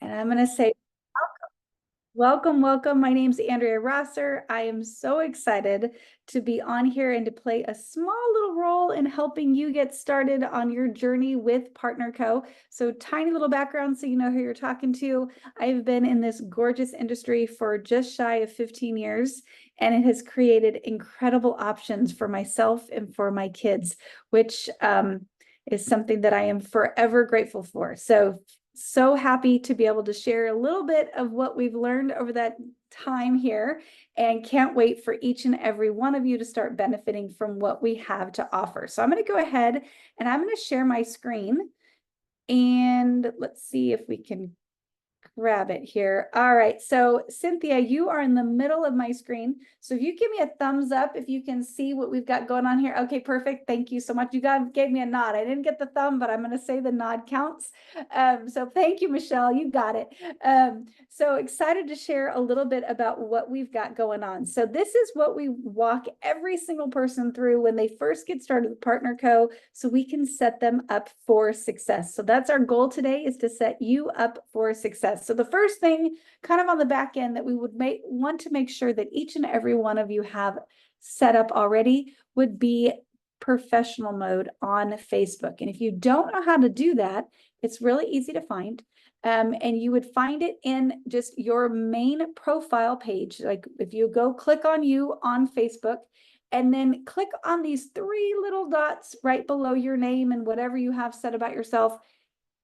And I'm going to say, welcome, welcome. My name's Andrea Rosser. I am so excited to be on here and to play a small little role in helping you get started on your journey with PartnerCo. So tiny little background so you know who you're talking to. I've been in this gorgeous industry for just shy of 15 years, and it has created incredible options for myself and for my kids, which is something that I am forever grateful for. So happy to be able to share a little bit of what we've learned over that time here, and can't wait for each and every one of you to start benefiting from what we have to offer. So I'm going to go ahead and I'm going to share my screen, and let's see if we can grab it here. All right, so Cynthia, you are in the middle of my screen. So if you give me a thumbs up, if you can see what we've got going on here. Okay, perfect. Thank you so much. You gave me a nod. I didn't get the thumb, but I'm going to say the nod counts. So thank you, Michelle. You got it. So excited to share a little bit about what we've got going on. So this is what we walk every single person through when they first get started with PartnerCo, so we can set them up for success. So that's our goal today, is to set you up for success. So the first thing kind of on the back end that we would want to make sure that each and every one of you have set up already would be professional mode on Facebook. And if you don't know how to do that, it's really easy to find. And you would find it in just your main profile page. Like if you go click on you on Facebook, and then click on these three little dots right below your name and whatever you have said about yourself,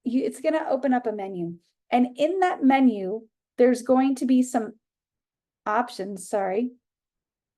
it's going to open up a menu. And in that menu, there's going to be some options,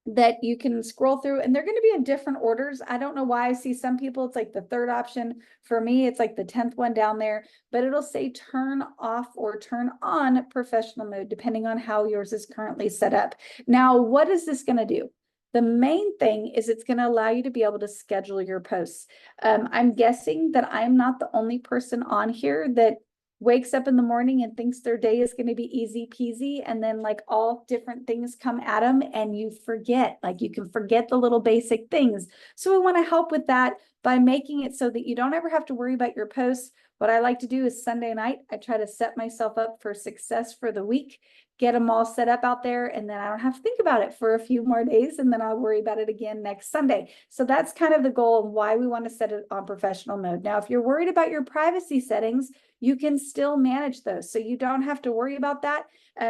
that you can scroll through, and they're going to be in different orders. I don't know why. I see some people, it's like the third option. For me, it's like the 10th one down there, but it'll say turn off or turn on professional mode, depending on how yours is currently set up. Now, what is this going to do? The main thing is it's going to allow you to be able to schedule your posts. I'm guessing that I'm not the only person on here that wakes up in the morning and thinks their day is going to be easy peasy, and then like all different things come at them and you forget, like you can forget the little basic things. So we want to help with that by making it so that you don't ever have to worry about your posts. What I like to do is Sunday night, I try to set myself up for success for the week, get them all set up out there, and then I don't have to think about it for a few more days, and then I'll worry about it again next Sunday. So that's kind of the goal and why we want to set it on professional mode. Now, if you're worried about your privacy settings, you can still manage those. So you don't have to worry about that.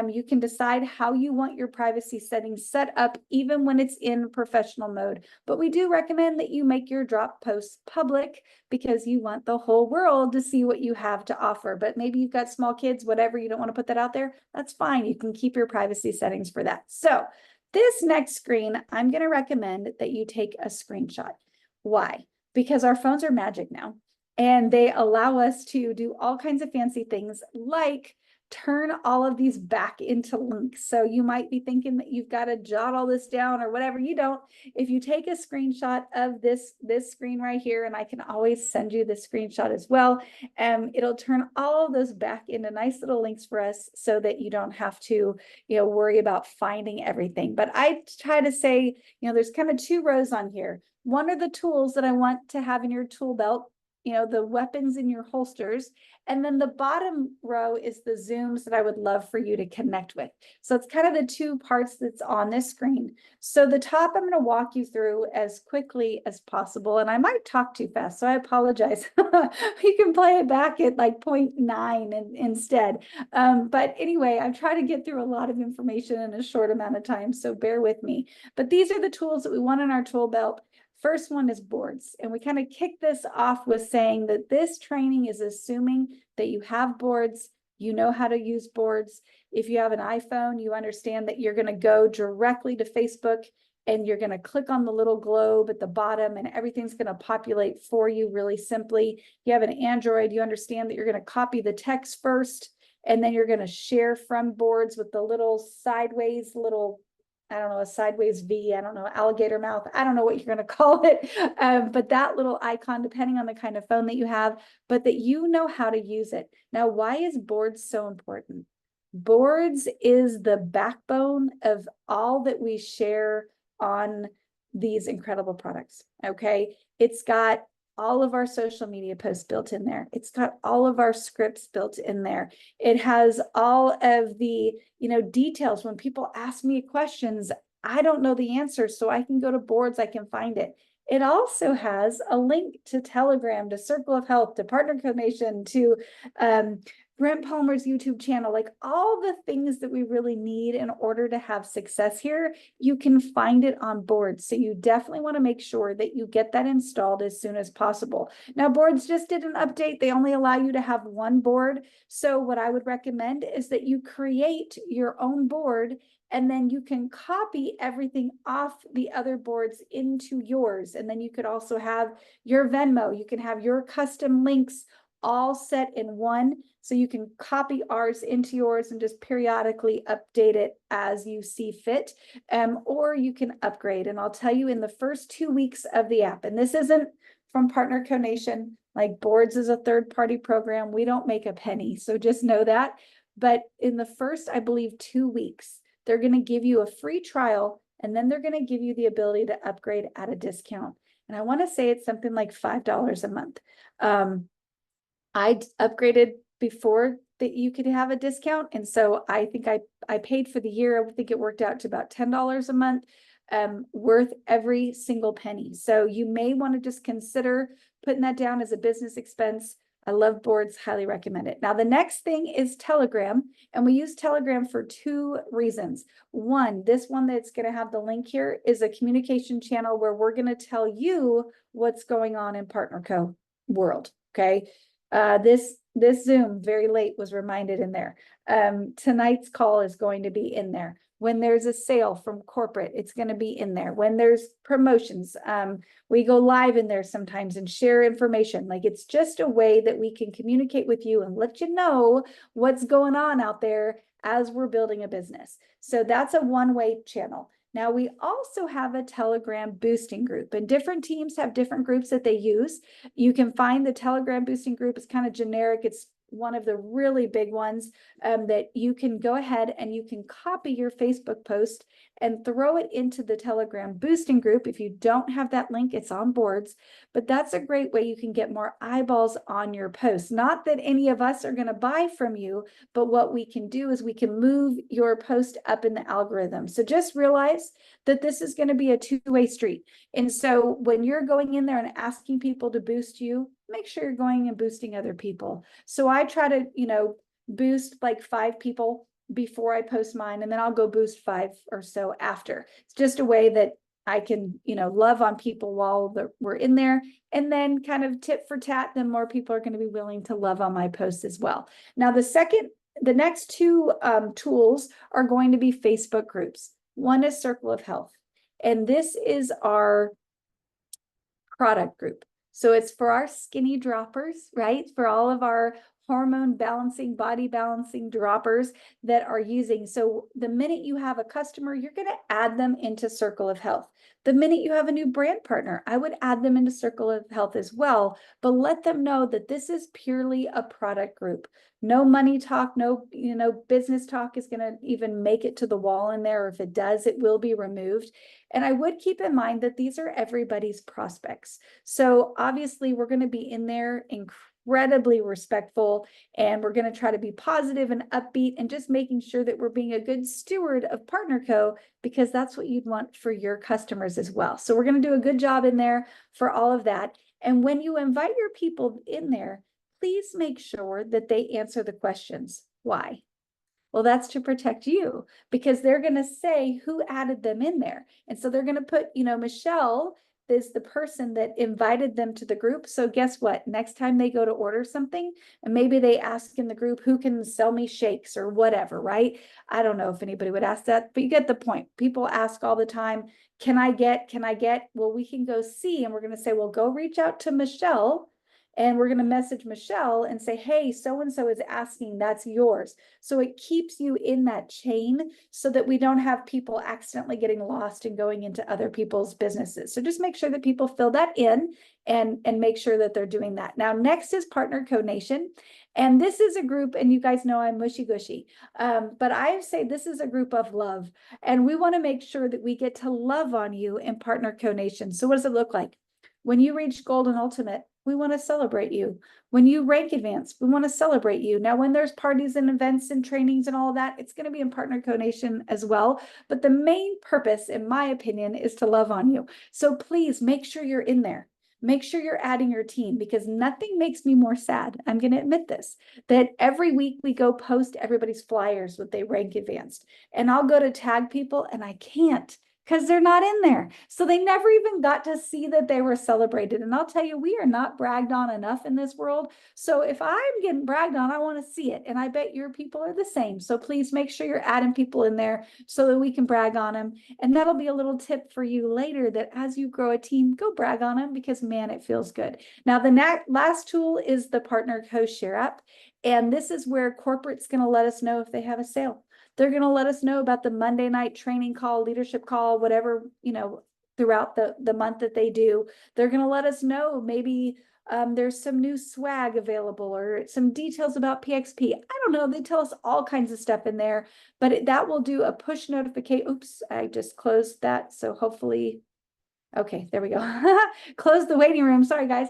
You can decide how you want your privacy settings set up, even when it's in professional mode. But we do recommend that you make your drop posts public, because you want the whole world to see what you have to offer. But maybe you've got small kids, whatever, you don't want to put that out there. That's fine. You can keep your privacy settings for that. So this next screen, I'm going to recommend that you take a screenshot. Why? Because our phones are magic now. And they allow us to do all kinds of fancy things, like turn all of these back into links. So you might be thinking that you've got to jot all this down or whatever. You don't. If you take a screenshot of this screen right here, and I can always send you the screenshot as well, it'll turn all of those back into nice little links for us, so that you don't have to, worry about finding everything. But I try to say, there's kind of two rows on here. One are the tools that I want to have in your tool belt, the weapons in your holsters. And then the bottom row is the Zooms that I would love for you to connect with. So it's kind of the two parts that's on this screen. So the top, I'm going to walk you through as quickly as possible. And I might talk too fast, so I apologize. You can play it back at like 0.9 instead. But anyway, I'm trying to get through a lot of information in a short amount of time, so bear with me. But these are the tools that we want in our tool belt. First one is boards. And we kind of kick this off with saying that this training is assuming that you have boards, you know how to use boards. If you have an iPhone, you understand that you're going to go directly to Facebook and you're going to click on the little globe at the bottom, and everything's going to populate for you really simply. If you have an Android, you understand that you're going to copy the text first, and then you're going to share from boards with the little sideways I don't know, a sideways V, I don't know, alligator mouth, I don't know what you're going to call it, but that little icon, depending on the kind of phone that you have, but that you know how to use it. Now, why is boards so important? Boards is the backbone of all that we share on these incredible products, okay? It's got all of our social media posts built in there. It's got all of our scripts built in there. It has all of the, details. When people ask me questions, I don't know the answer, so I can go to boards, I can find it. It also has a link to Telegram, to Circle of Health, to Partner Code Nation, to Brent Palmer's YouTube channel, like all the things that we really need in order to have success here. You can find it on boards. So you definitely want to make sure that you get that installed as soon as possible. Now, boards just did an update. They only allow you to have one board. So what I would recommend is that you create your own board, and then you can copy everything off the other boards into yours. And then you could also have your Venmo. You can have your custom links all set in one. So you can copy ours into yours and just periodically update it as you see fit. Or you can upgrade. And I'll tell you, in the first 2 weeks of the app, and this isn't from Partner Code Nation, like Boards is a third-party program. We don't make a penny. So just know that. But in the first, I believe, 2 weeks, they're going to give you a free trial, and then they're going to give you the ability to upgrade at a discount. And I want to say it's something like $5 a month. I upgraded before that you could have a discount. And so I think I paid for the year. I think it worked out to about $10 a month, worth every single penny. So you may want to just consider putting that down as a business expense. I love boards, highly recommend it. Now, the next thing is Telegram, and we use Telegram for 2 reasons. One, this one that's going to have the link here is a communication channel where we're going to tell you what's going on in PartnerCo world. Okay. This Zoom very late was reminded in there. Tonight's call is going to be in there. When there's a sale from corporate, it's going to be in there. When there's promotions, we go live in there sometimes and share information. Like, it's just a way that we can communicate with you and let you know what's going on out there as we're building a business. So that's a one-way channel. Now, we also have a Telegram boosting group, and different teams have different groups that they use. You can find the Telegram boosting group. It's kind of generic. It's one of the really big ones that you can go ahead and you can copy your Facebook post and throw it into the Telegram boosting group. If you don't have that link, it's on boards, but that's a great way you can get more eyeballs on your post. Not that any of us are going to buy from you, but what we can do is we can move your post up in the algorithm. So just realize that this is going to be a two-way street. And so when you're going in there and asking people to boost you, make sure you're going and boosting other people. So I try to, boost like 5 people before I post mine, and then I'll go boost 5 or so after. It's just a way that I can, love on people while we're in there, and then kind of tit for tat, then more people are going to be willing to love on my posts as well. Now, the next 2 tools are going to be Facebook groups. One is Circle of Health, and this is our product group. So it's for our skinny droppers, right? For all of our hormone balancing, body balancing droppers that are using. So the minute you have a customer, you're going to add them into Circle of Health. The minute you have a new brand partner, I would add them into Circle of Health as well, but let them know that this is purely a product group. No money talk, no, business talk is going to even make it to the wall in there. Or if it does, it will be removed. And I would keep in mind that these are everybody's prospects. So obviously we're going to be in there incredibly respectful, and we're going to try to be positive and upbeat and just making sure that we're being a good steward of PartnerCo, because that's what you'd want for your customers as well. So we're going to do a good job in there for all of that. And when you invite your people in there, please make sure that they answer the questions. Why? Well, that's to protect you, because they're going to say who added them in there. And so they're going to put, Michelle is the person that invited them to the group. So guess what? Next time they go to order something, and maybe they ask in the group, who can sell me shakes or whatever, right? I don't know if anybody would ask that, but you get the point. People ask all the time, can I get? Well, we can go see, and we're going to say, well, go reach out to Michelle. And we're going to message Michelle and say, hey, so-and-so is asking, that's yours. So it keeps you in that chain so that we don't have people accidentally getting lost and going into other people's businesses. So just make sure that people fill that in and make sure that they're doing that. Now, next is Partner Code Nation. And this is a group, and you guys know I'm mushy gushy, but I say this is a group of love. And we want to make sure that we get to love on you in Partner Code Nation. So what does it look like? When you reach Gold and Ultimate, we want to celebrate you. When you rank advance, we want to celebrate you. Now, when there's parties and events and trainings and all that, it's going to be in Partner Code Nation as well. But the main purpose, in my opinion, is to love on you. So please make sure you're in there. Make sure you're adding your team, because nothing makes me more sad. I'm going to admit this, that every week we go post everybody's flyers with they rank advanced, and I'll go to tag people and I can't, because they're not in there. So they never even got to see that they were celebrated. And I'll tell you, we are not bragged on enough in this world. So if I'm getting bragged on, I want to see it. And I bet your people are the same. So please make sure you're adding people in there so that we can brag on them. And that'll be a little tip for you later, that as you grow a team, go brag on them, because man, it feels good. Now, the last tool is the Partner Co-Share app. And this is where corporate's going to let us know if they have a sale. They're going to let us know about the Monday night training call, leadership call, whatever, throughout the month that they do. They're going to let us know maybe there's some new swag available or some details about PXP. I don't know. They tell us all kinds of stuff in there, but that will do a push notification. Oops, I just closed that. So hopefully, okay, there we go. Close the waiting room. Sorry, guys.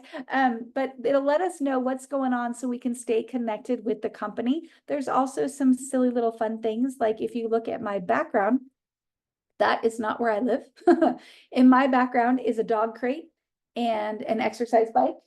But it'll let us know what's going on so we can stay connected with the company. There's also some silly little fun things. Like if you look at my background, that is not where I live. In my background is a dog crate and an exercise bike.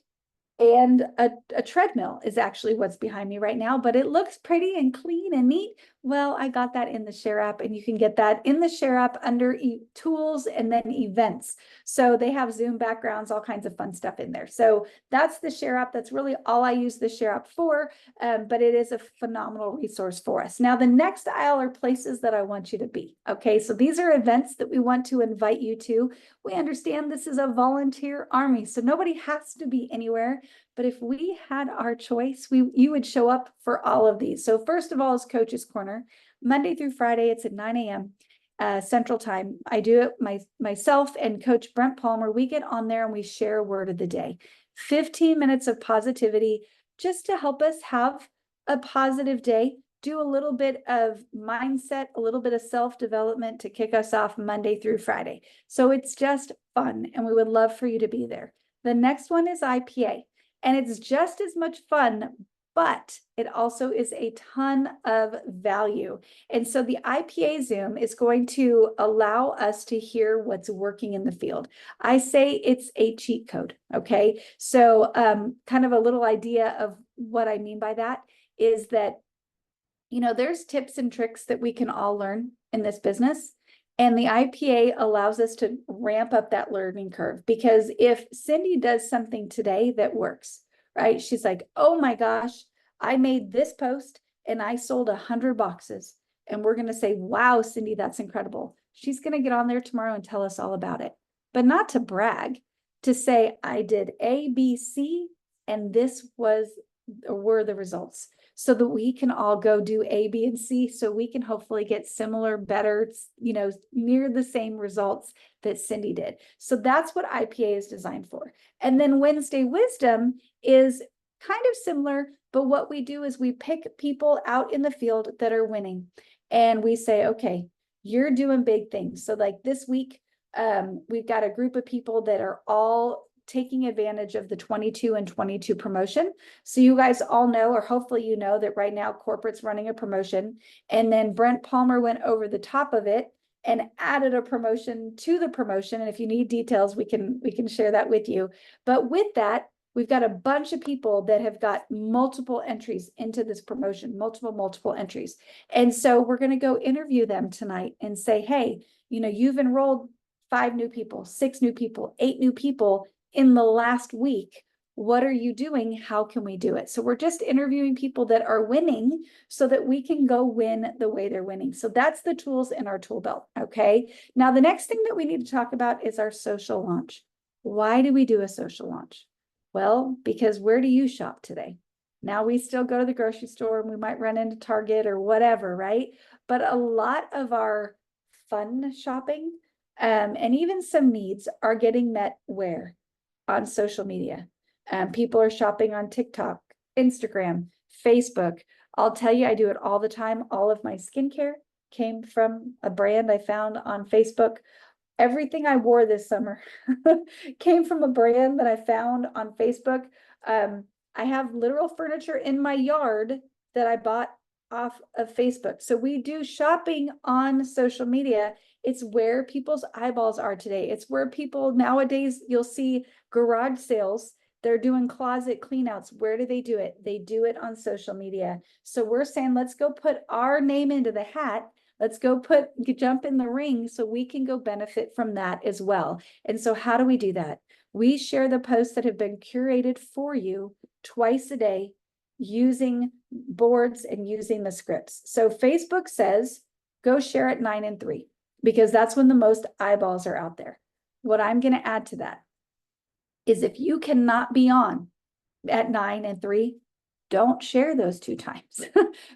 And a treadmill is actually what's behind me right now, but it looks pretty and clean and neat. Well, I got that in the Share app, and you can get that in the Share app under tools and then events. So they have Zoom backgrounds, all kinds of fun stuff in there. So that's the Share app. That's really all I use the Share app for, but it is a phenomenal resource for us. Now, the next aisle are places that I want you to be. Okay, so these are events that we want to invite you to. We understand this is a volunteer army, so nobody has to be anywhere. But if we had our choice, you would show up for all of these. So first of all is Coach's Corner. Monday through Friday, it's at 9 a.m. Central Time. I do it myself and Coach Brent Palmer. We get on there and we share a word of the day. 15 minutes of positivity just to help us have a positive day. Do a little bit of mindset, a little bit of self-development to kick us off Monday through Friday. So it's just fun, and we would love for you to be there. The next one is IPA. And it's just as much fun, but it also is a ton of value. And so the IPA Zoom is going to allow us to hear what's working in the field. I say it's a cheat code, okay? So kind of a little idea of what I mean by that is that, there's tips and tricks that we can all learn in this business. And the IPA allows us to ramp up that learning curve, because if Cindy does something today that works, right? She's like, oh my gosh, I made this post and I sold 100 boxes. And we're going to say, wow, Cindy, that's incredible. She's going to get on there tomorrow and tell us all about it, but not to brag, to say, I did A, B, C, and this were the results, so that we can all go do A, B, and C, so we can hopefully get similar, better, near the same results that Cindy did. So that's what IPA is designed for. And then Wednesday Wisdom is kind of similar, but what we do is we pick people out in the field that are winning, and we say, okay, you're doing big things. So like this week, we've got a group of people that are all taking advantage of the 22 and 22 promotion. So you guys all know, or hopefully you know, that right now corporate's running a promotion, and then Brent Palmer went over the top of it and added a promotion to the promotion. And if you need details, we can share that with you. But with that, we've got a bunch of people that have got multiple entries into this promotion, multiple entries. And so we're going to go interview them tonight and say, hey, you've enrolled 5 new people, 6 new people, 8 new people in the last week. What are you doing? How can we do it? So we're just interviewing people that are winning so that we can go win the way they're winning. So that's the tools in our tool belt. Okay. Now, the next thing that we need to talk about is our social launch. Why do we do a social launch? Well, because where do you shop today? Now, we still go to the grocery store and we might run into Target or whatever, right? But a lot of our fun shopping and even some needs are getting met where? On social media. People are shopping on TikTok, Instagram, Facebook. I'll tell you, I do it all the time. All of my skincare came from a brand I found on Facebook. everything I wore this summer came from a brand that I found on Facebook. I have literal furniture in my yard that I bought off of Facebook. So we do shopping on social media. It's where people's eyeballs are today. It's where people nowadays, you'll see garage sales. They're doing closet cleanouts. Where do they do it? They do it on social media. So we're saying, let's go put our name into the hat. Let's go jump in the ring so we can go benefit from that as well. And so how do we do that? We share the posts that have been curated for you twice a day using boards and using the scripts. So Facebook says, go share at 9 and 3, because that's when the most eyeballs are out there. What I'm going to add to that is if you cannot be on at 9 and 3, don't share those 2 times.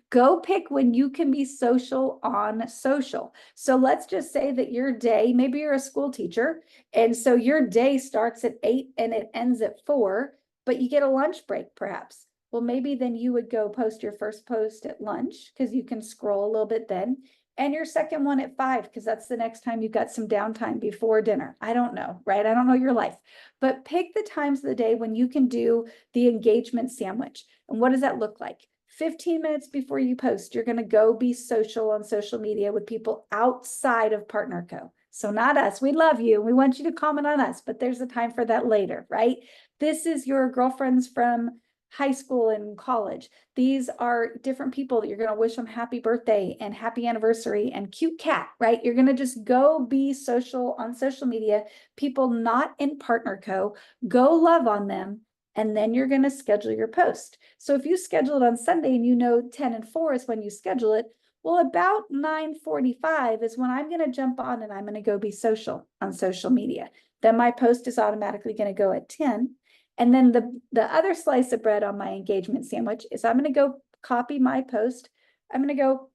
Go pick when you can be social on social. So let's just say that your day, maybe you're a school teacher, and so your day starts at 8 and it ends at 4, but you get a lunch break perhaps. Well, maybe then you would go post your first post at lunch because you can scroll a little bit then, and your second one at 5 because that's the next time you've got some downtime before dinner. I don't know, right? I don't know your life, but pick the times of the day when you can do the engagement sandwich. And what does that look like? 15 minutes before you post, you're going to go be social on social media with people outside of PartnerCo. So not us. We love you. We want you to comment on us, but there's a time for that later, right? This is your girlfriends from high school and college. These are different people that you're going to wish them happy birthday and happy anniversary and cute cat, right? You're going to just go be social on social media, people not in PartnerCo, go love on them, and then you're going to schedule your post. So if you schedule it on Sunday and you know 10 and 4 is when you schedule it, well, about 9:45 is when I'm going to jump on and I'm going to go be social on social media. Then my post is automatically going to go at 10. And then the other slice of bread on my engagement sandwich is I'm going to go copy my post. I'm going to go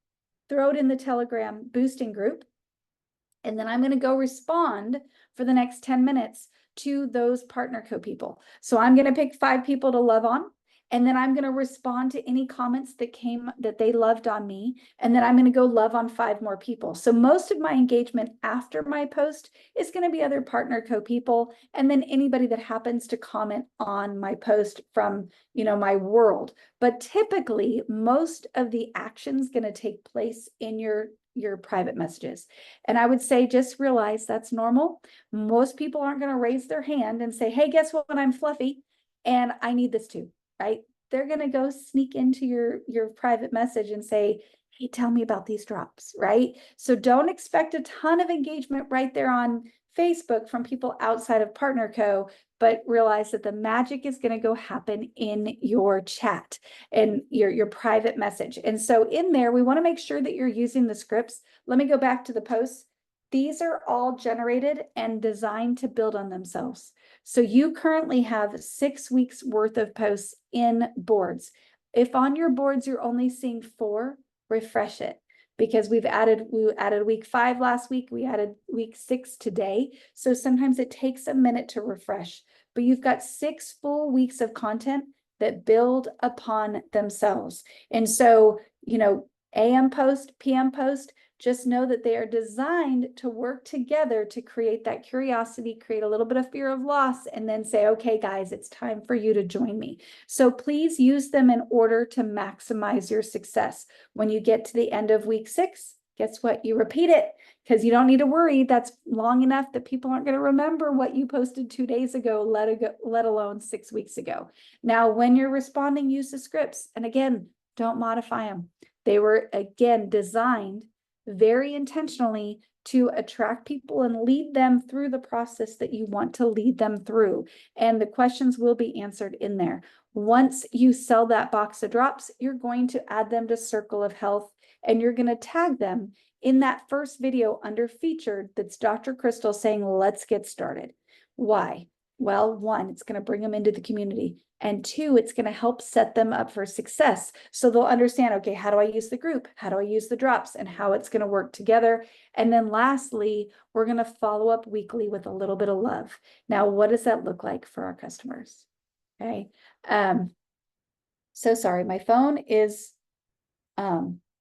throw it in the Telegram boosting group. And then I'm going to go respond for the next 10 minutes to those PartnerCo people. So I'm going to pick 5 people to love on. And then I'm going to respond to any comments that came that they loved on me. And then I'm going to go love on 5 more people. So most of my engagement after my post is going to be other PartnerCo people. And then anybody that happens to comment on my post from, my world. But typically most of the action's going to take place in your private messages. And I would say, just realize that's normal. Most people aren't going to raise their hand and say, hey, guess what? I'm fluffy and I need this too, right? They're going to go sneak into your private message and say, hey, tell me about these drops, right? So don't expect a ton of engagement right there on Facebook from people outside of PartnerCo, but realize that the magic is going to go happen in your chat and your private message. And so in there, we want to make sure that you're using the scripts. Let me go back to the posts. These are all generated and designed to build on themselves. So you currently have 6 weeks worth of posts in boards. If on your boards you're only seeing 4, refresh it, because we added week 5 last week, we added week 6 today. So sometimes it takes a minute to refresh, but you've got 6 full weeks of content that build upon themselves. And so, AM post, PM post, just know that they are designed to work together to create that curiosity, create a little bit of fear of loss, and then say, okay, guys, it's time for you to join me. So please use them in order to maximize your success. When you get to the end of week 6, guess what? You repeat it, because you don't need to worry. That's long enough that people aren't going to remember what you posted 2 days ago, let alone 6 weeks ago. Now, when you're responding, use the scripts. And again, don't modify them. They were, again, designed very intentionally to attract people and lead them through the process that you want to lead them through. And the questions will be answered in there. Once you sell that box of drops, you're going to add them to Circle of Health, and you're going to tag them in that first video under featured. That's Dr. Crystal saying, let's get started. Why? Well, 1, it's going to bring them into the community. And 2, it's going to help set them up for success. So they'll understand, okay, how do I use the group? How do I use the drops, and how it's going to work together? And then lastly, we're going to follow up weekly with a little bit of love. Now, what does that look like for our customers? Okay. So sorry, my phone is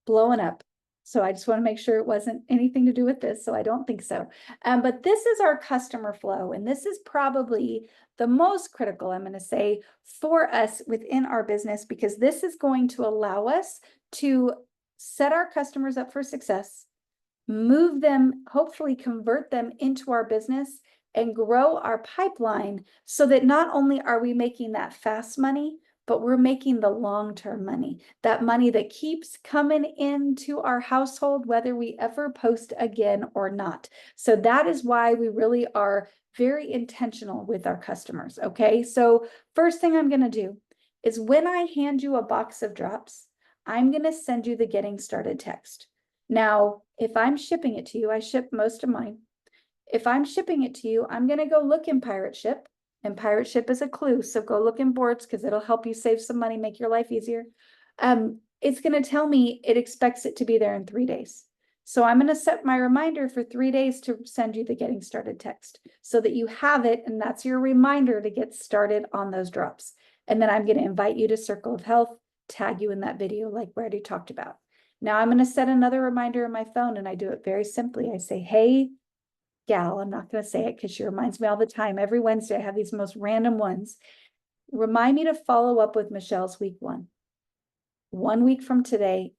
blowing up. So I just want to make sure it wasn't anything to do with this. So I don't think so. But this is our customer flow. And this is probably the most critical, I'm going to say, for us within our business, because this is going to allow us to set our customers up for success, move them, hopefully convert them into our business and grow our pipeline so that not only are we making that fast money, but we're making the long-term money, that money that keeps coming into our household, whether we ever post again or not. So that is why we really are very intentional with our customers. Okay. So first thing I'm going to do is when I hand you a box of drops, I'm going to send you the getting started text. Now, if I'm shipping it to you, I ship most of mine. If I'm shipping it to you, I'm going to go look in Pirate Ship, and Pirate Ship is a clue. So go look in boards because it'll help you save some money, make your life easier. It's going to tell me it expects it to be there in 3 days. So I'm going to set my reminder for 3 days to send you the getting started text so that you have it. And that's your reminder to get started on those drops. And then I'm going to invite you to Circle of Health, tag you in that video like we already talked about. Now I'm going to set another reminder on my phone, and I do it very simply. I say, hey, gal, I'm not going to say it because she reminds me all the time. Every Wednesday, I have these most random ones. Remind me to follow up with Michelle's week 1. 1 week from today,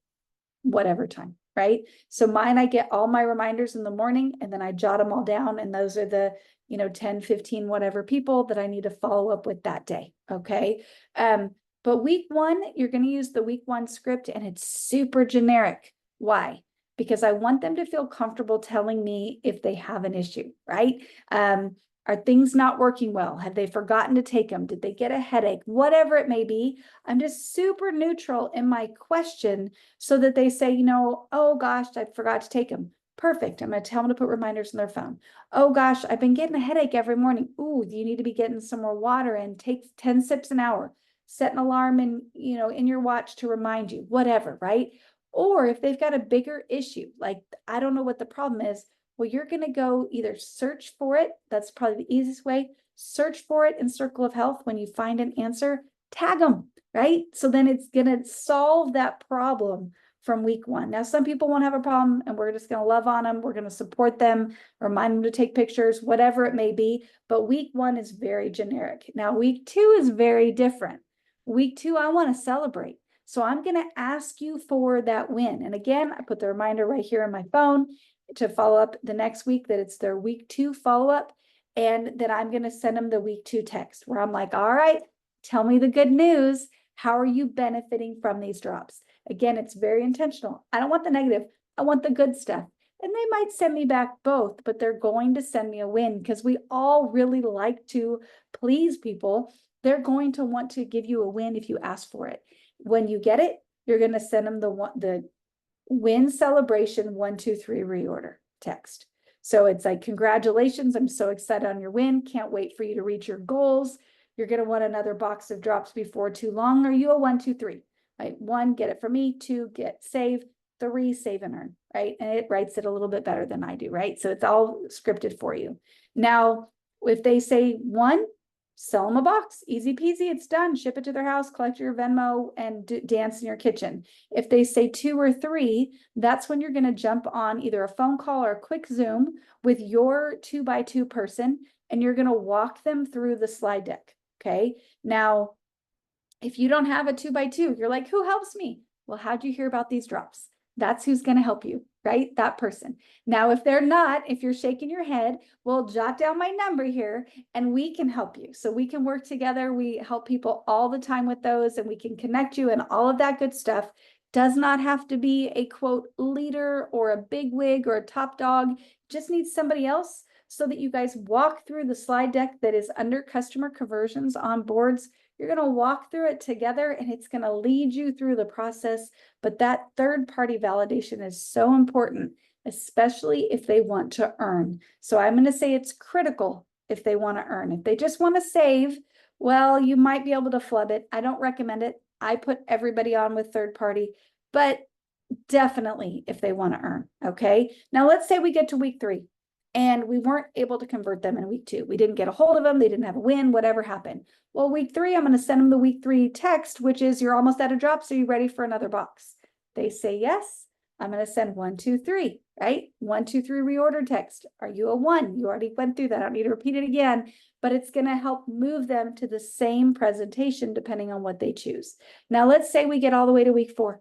whatever time, right? So mine, I get all my reminders in the morning and then I jot them all down. And those are the, 10, 15, whatever people that I need to follow up with that day. Okay. But week 1, you're going to use the week 1 script and it's super generic. Why? Because I want them to feel comfortable telling me if they have an issue, right? Are things not working well? Have they forgotten to take them? Did they get a headache? Whatever it may be, I'm just super neutral in my question so that they say, oh gosh, I forgot to take them. Perfect. I'm going to tell them to put reminders in their phone. Oh gosh, I've been getting a headache every morning. Ooh, you need to be getting some more water and take 10 sips an hour. Set an alarm in your watch to remind you, whatever, right? Or if they've got a bigger issue, like I don't know what the problem is, well, you're going to go either search for it. That's probably the easiest way. Search for it in Circle of Health. When you find an answer, tag them, right? So then it's going to solve that problem from week 1. Now, some people won't have a problem and we're just going to love on them. We're going to support them, remind them to take pictures, whatever it may be. But week 1 is very generic. Now, week 2 is very different. Week 2, I want to celebrate. So I'm going to ask you for that win. And again, I put the reminder right here on my phone to follow up the next week, that it's their week 2 follow-up, and that I'm going to send them the week 2 text where I'm like, all right, tell me the good news. How are you benefiting from these drops? Again, it's very intentional. I don't want the negative. I want the good stuff. And they might send me back both, but they're going to send me a win because we all really like to please people. They're going to want to give you a win if you ask for it. When you get it, you're going to send them the win celebration 1, 2, 3 reorder text. So it's like, congratulations, I'm so excited on your win. Can't wait for you to reach your goals. You're going to want another box of drops before too long. Are you a 1, 2, 3? Right? 1, get it from me. 2, get save. 3, save and earn, right? And it writes it a little bit better than I do, right? So it's all scripted for you. Now, if they say 1, sell them a box, easy peasy, it's done. Ship it to their house, collect your Venmo, and dance in your kitchen. If they say 2 or 3, that's when you're going to jump on either a phone call or a quick Zoom with your 2x2 person, and you're going to walk them through the slide deck. Okay. Now, if you don't have a 2x2, you're like, who helps me? Well, how'd you hear about these drops? That's who's going to help you, right? That person. Now, if they're not, if you're shaking your head, we'll jot down my number here and we can help you. So we can work together. We help people all the time with those, and we can connect you and all of that good stuff. Does not have to be a quote leader or a big wig or a top dog. Just needs somebody else so that you guys walk through the slide deck that is under customer conversions on boards. You're going to walk through it together and it's going to lead you through the process. But that third-party validation is so important, especially if they want to earn. So I'm going to say it's critical if they want to earn. If they just want to save, well, you might be able to flub it. I don't recommend it. I put everybody on with third party, but definitely if they want to earn. Okay. Now let's say we get to week 3. And we weren't able to convert them in week 2. We didn't get a hold of them. They didn't have a win, whatever happened. Well, week 3, I'm going to send them the week 3 text, which is, you're almost out of drops. Are you ready for another box? They say yes. I'm going to send 1, 2, 3, right? 1, 2, 3 reorder text. Are you a 1? You already went through that. I don't need to repeat it again, but it's going to help move them to the same presentation depending on what they choose. Now, let's say we get all the way to week 4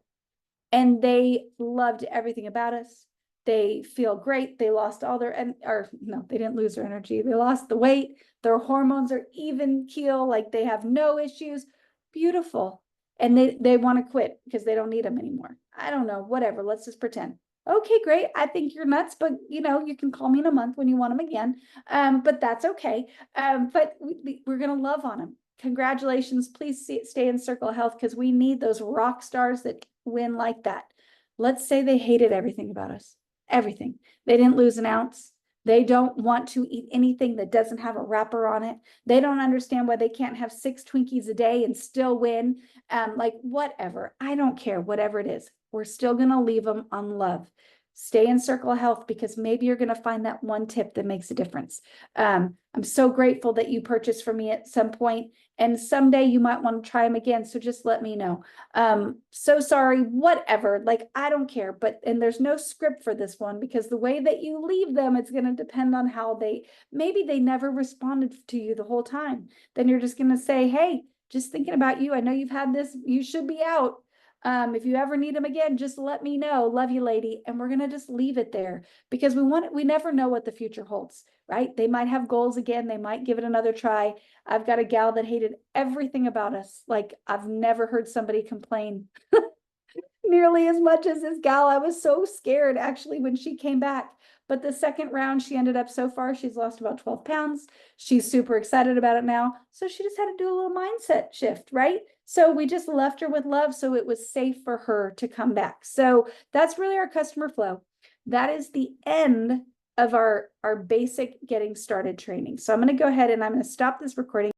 and they loved everything about us. They feel great. They lost all their, or no, they didn't lose their energy. They lost the weight. Their hormones are even keel, like they have no issues. Beautiful. And they want to quit because they don't need them anymore. I don't know, whatever. Let's just pretend. Okay, great. I think you're nuts, but you can call me in a month when you want them again. But that's okay. But we're going to love on them. Congratulations. Please stay in Circle of Health because we need those rock stars that win like that. Let's say they hated everything about us. Everything. They didn't lose an ounce. They don't want to eat anything that doesn't have a wrapper on it. They don't understand why they can't have 6 Twinkies a day and still win. Like whatever. I don't care, whatever it is. We're still going to leave them on love. Stay in Circle of Health because maybe you're going to find that one tip that makes a difference. I'm so grateful that you purchased from me at some point, and someday you might want to try them again. So just let me know. So sorry, whatever, like, I don't care, and there's no script for this one because the way that you leave them, it's going to depend on how maybe they never responded to you the whole time. Then you're just going to say, hey, just thinking about you. I know you've had this, you should be out. If you ever need them again, just let me know. Love you, lady. And we're going to just leave it there because we never know what the future holds, right? They might have goals again. They might give it another try. I've got a gal that hated everything about us. Like, I've never heard somebody complain nearly as much as this gal. I was so scared actually when she came back. But the second round, she ended up, so far, she's lost about 12 pounds. She's super excited about it now. So she just had to do a little mindset shift, right? So we just left her with love. So it was safe for her to come back. So that's really our customer flow. That is the end of our basic getting started training. So I'm going to go ahead and I'm going to stop this recording.